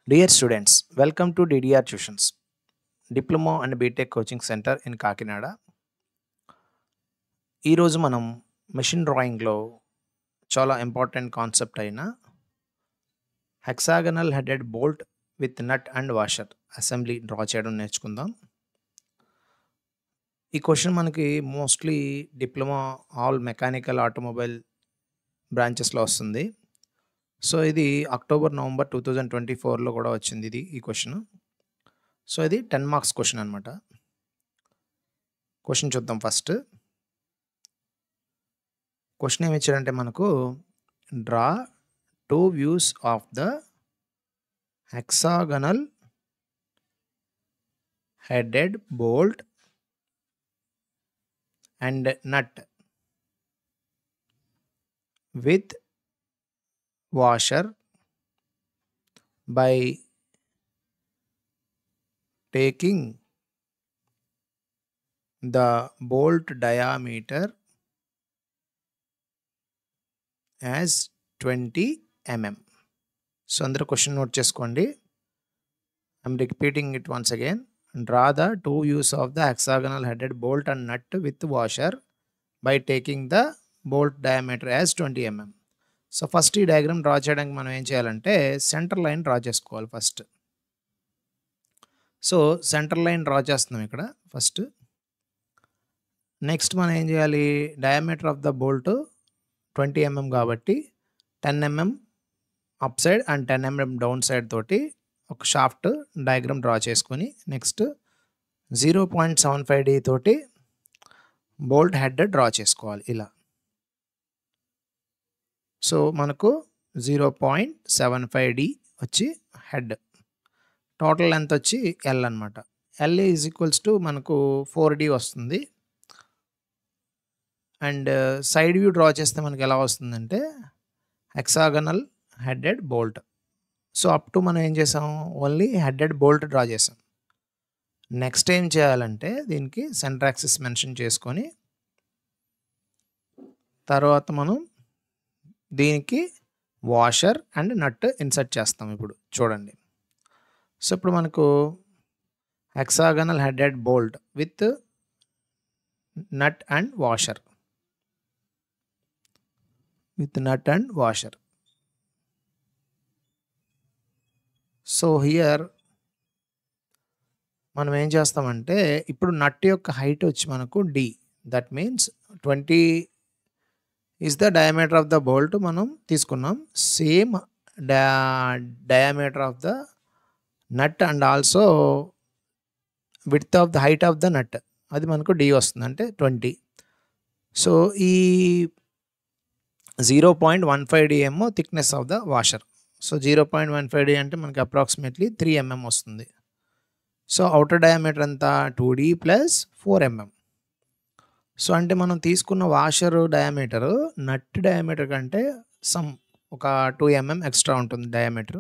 Dear students, welcome to DDR Tuitions, Diploma and BTech Coaching Center in Kakinada. ఈరోజు మనం machine డ్రాయింగ్లో చాలా important concept అయిన hexagonal headed bolt with nut and washer assembly draw చేయడం నేర్చుకుందాం. ఈ question మనకి mostly diploma all mechanical automobile బ్రాంచెస్లో వస్తుంది. సో ఇది అక్టోబర్-నవంబర్ 2024లో కూడా వచ్చింది ఈ క్వశ్చన్. సో ఇది 10 మార్క్స్ క్వశ్చన్ అనమాట. క్వశ్చన్ చూద్దాం ఫస్ట్. క్వశ్చన్ ఏమి ఇచ్చారంటే మనకు draw 2 views of the hexagonal headed bolt and nut with washer by taking the bolt diameter as 20 mm. So అందరూ క్వశ్చన్ నోట్ చేసుకోండి. I'm repeating it once again. Draw the 2 views of the hexagonal headed bolt and nut with washer by taking the bolt diameter as 20 mm. So first ఈ diagram draw చేయడానికి మనం ఏం చేయాలంటే centre line draw చేసుకోవాలి ఫస్ట్. So centre line draw చేస్తున్నాం ఇక్కడ first. Next మనం ఏం చేయాలి, diameter of the bolt 20 mm కాబట్టి 10 mm up side and 10 mm down side తోటి ఒక షాఫ్ట్ డయాగ్రామ్ డ్రా చేసుకొని నెక్స్ట్ 0.75D తోటి బోల్ట్ హెడ్ డ్రా చేసుకోవాలి ఇలా. సో మనకు 0.75D వచ్చి హెడ్, టోటల్ లెంత్ వచ్చి L అనమాట. L ఈజ్ ఈక్వల్స్ టు మనకు 4D వస్తుంది. అండ్ సైడ్ వ్యూ డ్రా చేస్తే మనకి ఎలా వస్తుందంటే hexagonal headed bolt. So up to మనం ఏం చేసాం, ఓన్లీ హెడెడ్ బోల్ట్ డ్రా చేసాం. నెక్స్ట్ ఏం చేయాలంటే దీనికి సెంటర్ యాక్సిస్ మెన్షన్ చేసుకొని తర్వాత మనం దీనికి వాషర్ అండ్ నట్ ఇన్సర్ట్ చేస్తాం. ఇప్పుడు చూడండి. సో ఇప్పుడు మనకు hexagonal headed bolt with nut and washer so here మనం ఏం చేస్తామంటే ఇప్పుడు నట్ యొక్క హైట్ వచ్చి మనకు D, that means 20 is the diameter of the bolt మనం తీసుకున్నాం. Same diameter of the nut and also width of the height of the nut అది మనకు D వస్తుంది, అంటే 20. సో ఈ 0.15D ఏమో thickness of the washer. So 0.15D అంటే మనకి అప్రాక్సిమేట్లీ 3 mm వస్తుంది. సో అవుటర్ డయామీటర్ అంతా 2D ప్లస్ 4 mm. సో అంటే మనం తీసుకున్న వాషర్ డయామీటర్ నట్ డయామీటర్ కంటే ఒక 2 mm ఎక్స్ట్రా ఉంటుంది డయామీటర్.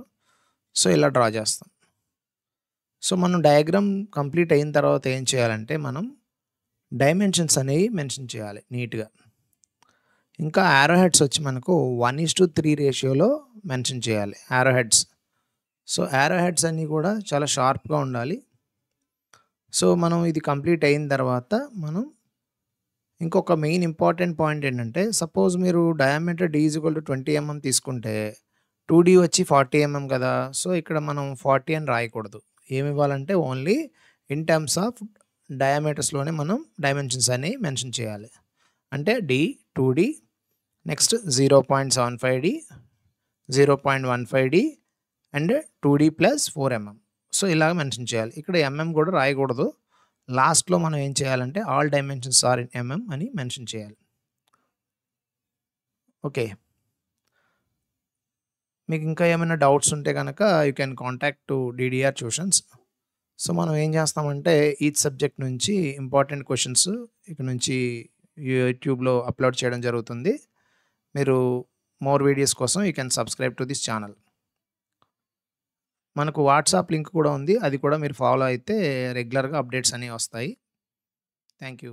సో ఇలా డ్రా చేస్తాం. సో మనం డయాగ్రామ్ కంప్లీట్ అయిన తర్వాత ఏం చేయాలంటే మనం డైమెన్షన్స్ అనేవి మెన్షన్ చేయాలి నీట్గా. ఇంకా యారో హెడ్స్ వచ్చి మనకు 1:3 రేషియోలో మెన్షన్ చేయాలి arrow heads. So arrow heads అన్నీ కూడా చాలా షార్ప్గా ఉండాలి. సో మనం ఇది కంప్లీట్ అయిన తర్వాత మనం ఇంకొక మెయిన్ ఇంపార్టెంట్ పాయింట్ ఏంటంటే సపోజ్ మీరు డయామీటర్ D = 20 mm తీసుకుంటే 2D వచ్చి 40 mm కదా. సో ఇక్కడ మనం 40 అని రాయకూడదు. ఏమి ఇవ్వాలంటే ఓన్లీ ఇన్ టర్మ్స్ ఆఫ్ డయామీటర్స్లోనే మనం డైమెన్షన్స్ అనేవి మెన్షన్ చేయాలి. అంటే D 2D, next 0.75D, 0.15D అండ్ 2D ప్లస్ 4 mm. సో ఇలాగ మెన్షన్ చేయాలి. ఇక్కడ mm కూడా రాయకూడదు. లాస్ట్లో మనం ఏం చేయాలంటే all dimensions are in mm అని మెన్షన్ చేయాలి. ఓకే, మీకు ఇంకా ఏమైనా డౌట్స్ ఉంటే కనుక you can contact to DDR tuitions. So మనం ఏం చేస్తామంటే ఈచ్ సబ్జెక్ట్ నుంచి ఇంపార్టెంట్ క్వశ్చన్స్ ఇక్కడ నుంచి యూట్యూబ్లో అప్లోడ్ చేయడం జరుగుతుంది. మీరు మోర్ వీడియోస్ కోసం you can subscribe to this channel. మనకు వాట్సాప్ లింక్ కూడా ఉంది, అది కూడా మీరు ఫాలో అయితే రెగ్యులర్గా అప్డేట్స్ అనేవి వస్తాయి. Thank you.